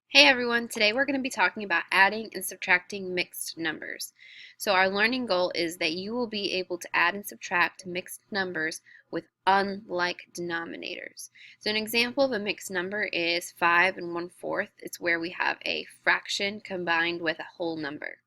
Hey everyone, today we're going to be talking about adding and subtracting mixed numbers. So our learning goal is that you will be able to add and subtract mixed numbers with unlike denominators. So an example of a mixed number is 5 and 1/4. It's where we have a fraction combined with a whole number.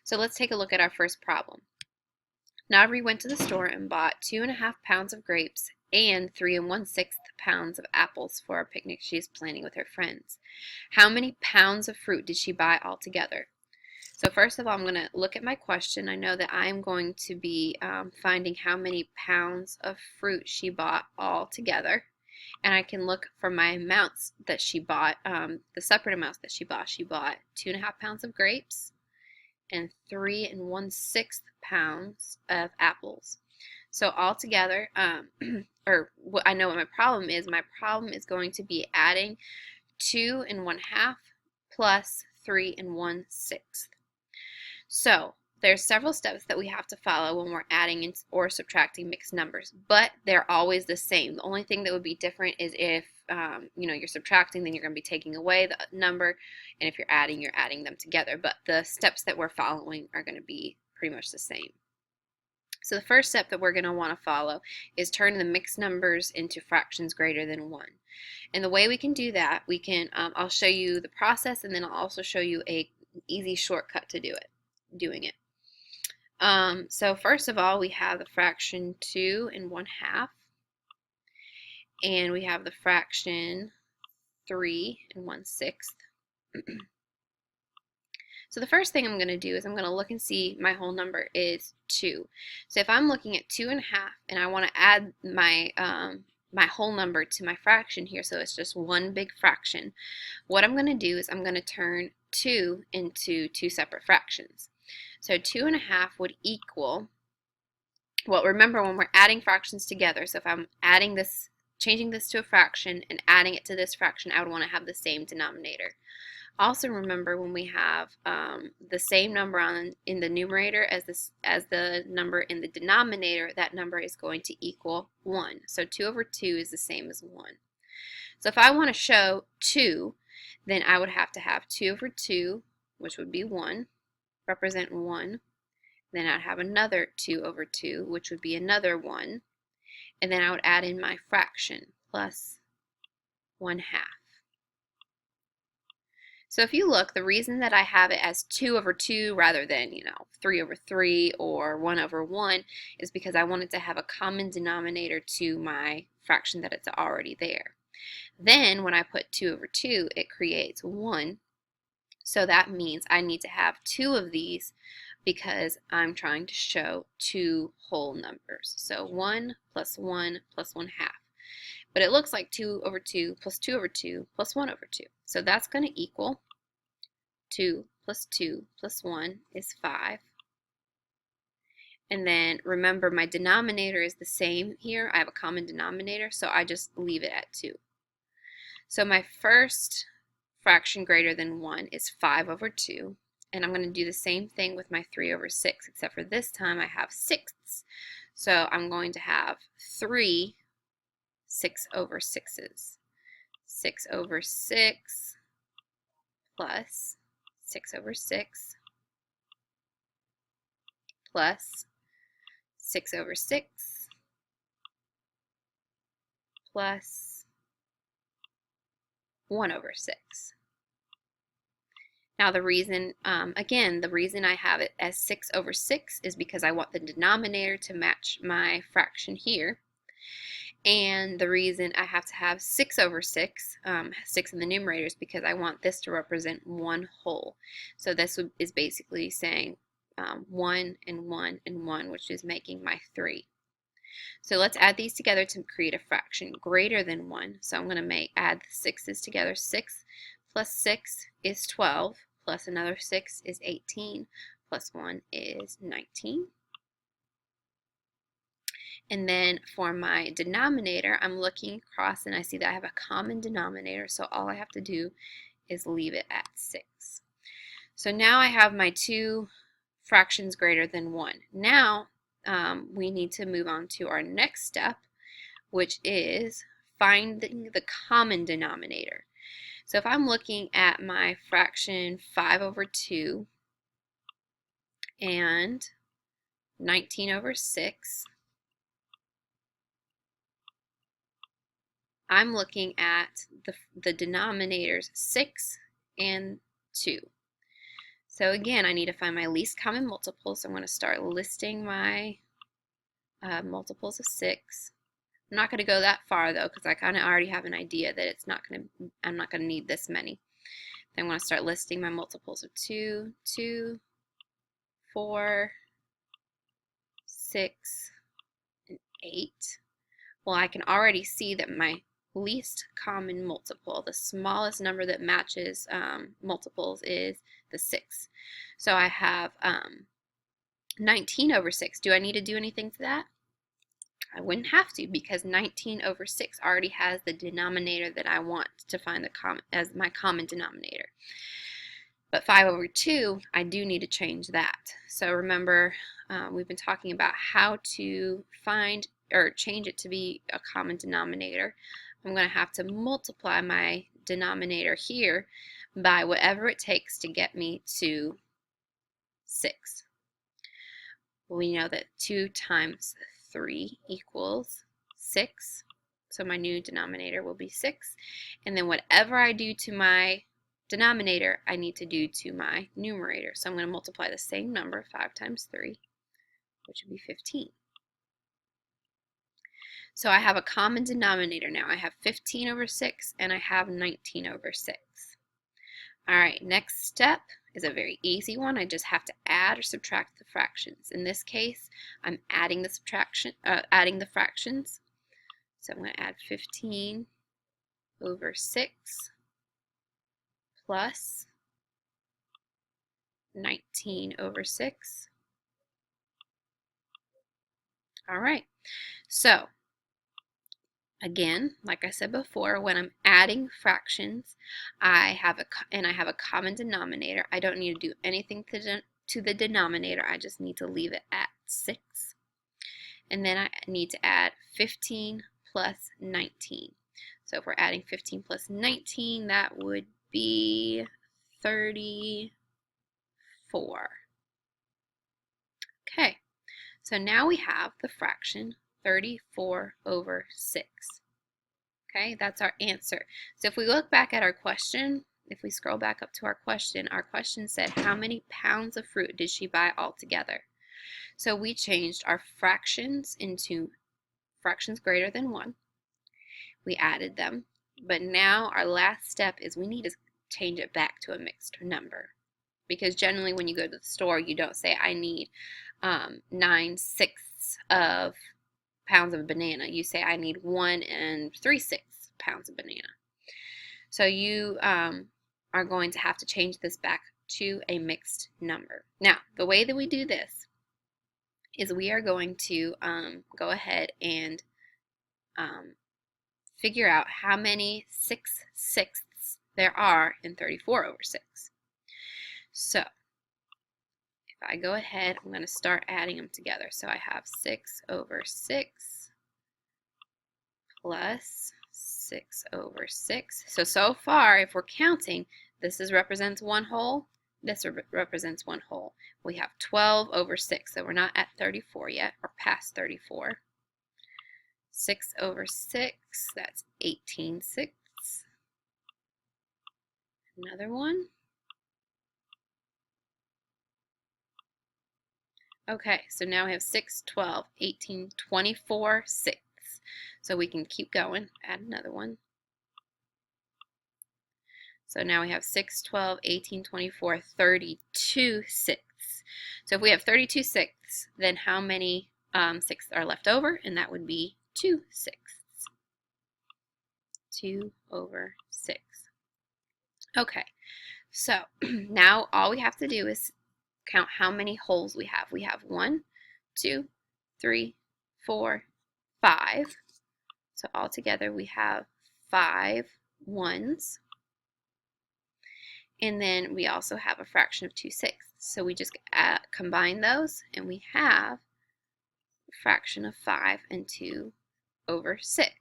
So let's take a look at our first problem. Navri went to the store and bought 2.5 pounds of grapes and 3 1/6 pounds of apples for a picnic she is planning with her friends. How many pounds of fruit did she buy altogether? So first of all, I'm going to look at my question. I know that I'm going to be finding how many pounds of fruit she bought altogether. And I can look for my amounts that she bought, the separate amounts that she bought. She bought 2.5 pounds of grapes and 3 1/6 pounds of apples. So altogether, or what I know what my problem is. My problem is going to be adding 2 1/2 plus 3 1/6. So there's several steps that we have to follow when we're adding or subtracting mixed numbers, but they're always the same. The only thing that would be different is if you're subtracting, then you're going to be taking away the number, and if you're adding them together. But the steps that we're following are going to be pretty much the same. So the first step that we're going to want to follow is turn the mixed numbers into fractions greater than 1. And the way we can do that, I'll show you the process, and then I'll also show you an easy shortcut to doing it. So first of all, we have the fraction 2 1/2, and we have the fraction 3 1/6. So the first thing I'm going to do is I'm going to look and see my whole number is 2. So if I'm looking at 2.5 and I want to add my whole number to my fraction here, so it's just one big fraction, what I'm going to do is I'm going to turn 2 into two separate fractions. So 2.5 would equal, well, remember when we're adding fractions together, so if I'm adding this, changing this to a fraction and adding it to this fraction, I would want to have the same denominator. Also remember when we have the same number in the numerator as the number in the denominator, that number is going to equal 1. So 2/2 is the same as 1. So if I want to show 2, then I would have to have 2/2, which would be 1, represent 1. Then I'd have another 2/2, which would be another 1. And then I would add in my fraction, plus 1/2. So if you look, the reason that I have it as 2/2 rather than, 3/3 or 1/1 is because I wanted to have a common denominator to my fraction that it's already there. Then when I put 2/2, it creates 1. So that means I need to have 2 of these because I'm trying to show 2 whole numbers. So 1 plus 1 plus 1/2. But it looks like 2/2 plus 2/2 plus 1/2. So that's going to equal 2 plus 2 plus 1 is 5. And then remember, my denominator is the same here. I have a common denominator, so I just leave it at 2. So my first fraction greater than 1 is 5/2. And I'm going to do the same thing with my 3/6, except for this time I have sixths. So I'm going to have 3 6/6s. 6/6 plus 6/6 plus 6/6 plus 1/6. Now the reason, again, the reason I have it as 6/6 is because I want the denominator to match my fraction here. And the reason I have to have 6/6, 6 in the numerator, is because I want this to represent one whole. So this is basically saying 1 and 1 and 1, which is making my 3. So let's add these together to create a fraction greater than 1. So I'm going to add the 6's together. 6 plus 6 is 12, plus another 6 is 18, plus 1 is 19. And then for my denominator, I'm looking across and I see that I have a common denominator, so all I have to do is leave it at 6. So now I have my 2 fractions greater than 1. Now we need to move on to our next step, which is finding the common denominator. So if I'm looking at my fraction 5 over 2 and 19 over 6, I'm looking at the denominators 6 and 2. So again, I need to find my least common multiple, so I'm going to start listing my multiples of 6. I'm not going to go that far though, because I kind of already have an idea that I'm not going to need this many. Then I'm going to start listing my multiples of 2, 2, 4, 6, and 8. Well, I can already see that my least common multiple, the smallest number that matches multiples, is the 6. So I have 19 over 6. Do I need to do anything to that? I wouldn't have to, because 19 over 6 already has the denominator that I want to find as my common denominator. But 5 over 2, I do need to change that. So remember, we've been talking about how to find or change it to be a common denominator. I'm going to have to multiply my denominator here by whatever it takes to get me to 6. We know that 2 times 3 equals 6. So my new denominator will be 6. And then whatever I do to my denominator, I need to do to my numerator. So I'm going to multiply the same number, 5 times 3, which would be 15. So I have a common denominator now. I have 15 over 6 and I have 19 over 6. Alright, next step is a very easy one. I just have to add or subtract the fractions. In this case, I'm adding the fractions. So I'm going to add 15 over 6 plus 19 over 6. Alright, so again, like I said before, when I'm adding fractions, I have a common denominator. I don't need to do anything to the denominator. I just need to leave it at 6. And then I need to add 15 plus 19. So if we're adding 15 plus 19, that would be 34. Okay, so now we have the fraction 34 over 6. Okay, that's our answer. So if we look back at our question, if we scroll back up to our question said, how many pounds of fruit did she buy altogether? So we changed our fractions into fractions greater than 1. We added them, but now our last step is we need to change it back to a mixed number. Because generally when you go to the store, you don't say, I need 9/6 of pounds of banana. You say, I need 1 3/6 pounds of banana. So you are going to have to change this back to a mixed number. Now, the way that we do this is we are going to go ahead and figure out how many 6/6 there are in 34 over 6. So if I go ahead, I'm going to start adding them together. So I have 6 over 6 plus 6 over 6. So far, if we're counting, this represents one whole, this represents one whole. We have 12 over 6, so we're not at 34 yet, or past 34. 6 over 6, that's 18/6. Another one. Okay, so now we have 6, 12, 18, 24, 6. So we can keep going, add another one. So now we have 6, 12, 18, 24, 32, 6. So if we have 32 6, then how many 6 are left over? And that would be 2 6. 2 over 6. Okay, so now all we have to do is count how many wholes we have. We have 1, 2, 3, 4, 5. So altogether we have 5 ones. And then we also have a fraction of 2/6. So we just combine those and we have a fraction of 5 and 2 over 6.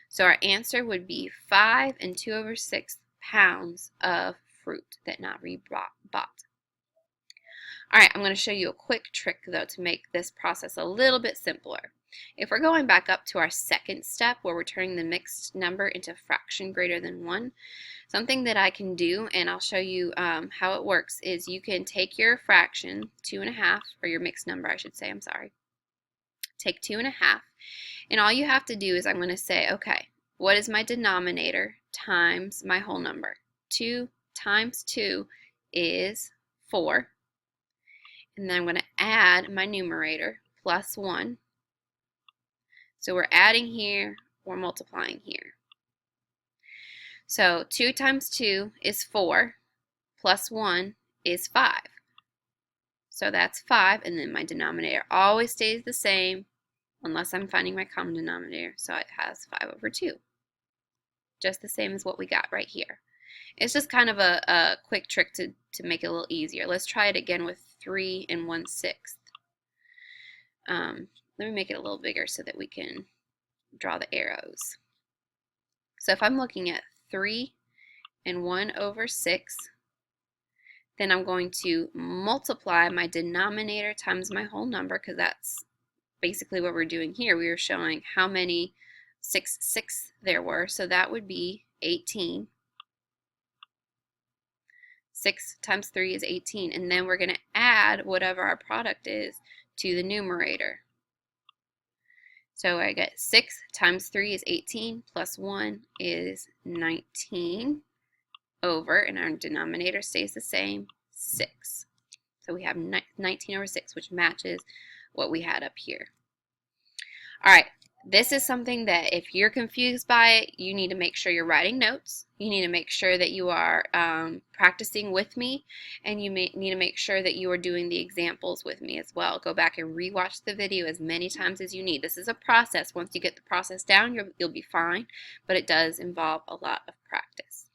So our answer would be 5 and 2 over 6 pounds of fruit that not bought. All right, I'm going to show you a quick trick though to make this process a little bit simpler. If we're going back up to our second step where we're turning the mixed number into a fraction greater than 1, something that I can do, and I'll show you how it works, is you can take your fraction, 2.5, or your mixed number I should say, I'm sorry. Take 2.5, and all you have to do is I'm going to say, okay, what is my denominator times my whole number? 2 times 2 is 4. And then I'm going to add my numerator, plus 1. So we're adding here, we're multiplying here. So 2 times 2 is 4, plus 1 is 5. So that's 5, and then my denominator always stays the same unless I'm finding my common denominator. So it has 5/2. Just the same as what we got right here. It's just kind of a quick trick to make it a little easier. Let's try it again with 3 1/6. Let me make it a little bigger so that we can draw the arrows. So if I'm looking at 3 1/6, then I'm going to multiply my denominator times my whole number, because that's basically what we're doing here. We are showing how many 6/6 there were, so that would be 18. 6 times 3 is 18, and then we're going to add whatever our product is to the numerator. So I get 6 times 3 is 18, plus 1 is 19 over, and our denominator stays the same, 6. So we have 19/6, which matches what we had up here. All right, this is something that if you're confused by it, you need to make sure you're writing notes. You need to make sure that you are practicing with me, and you need to make sure that you are doing the examples with me as well. Go back and rewatch the video as many times as you need. This is a process. Once you get the process down, you'll be fine, but it does involve a lot of practice.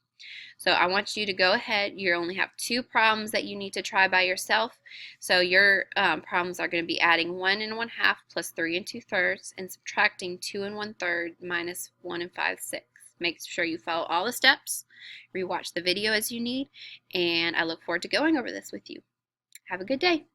So I want you to go ahead. You only have 2 problems that you need to try by yourself. So your problems are going to be adding 1 1/2 plus 3 2/3 and subtracting 2 1/3 minus 1 5/6. Make sure you follow all the steps. Rewatch the video as you need, and I look forward to going over this with you. Have a good day.